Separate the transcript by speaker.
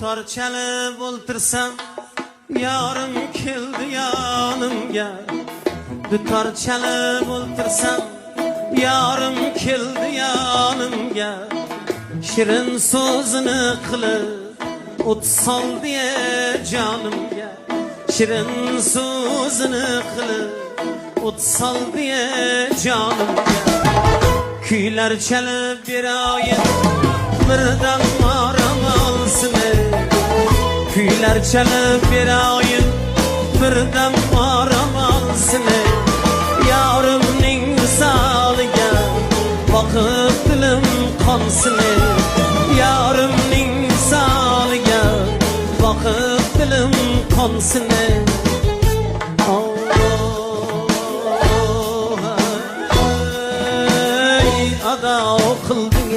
Speaker 1: dutor chalib o'ltirsam, yarim keldi yanımga. Dutor chalib o'ltirsam, yarim keldi yanımga. Shirin so'zini qilib o't sol diye canımga. Shirin so'zini qilib o't sol diye canımga. Kuylar chalib berayim, birdan maram olsin. Kuylar chalib berayim, birdan maram olsin. Yarimning misoliga boqib dilim qonsin. Yarimning misoliga boqib dilim qonsin. Ada qilding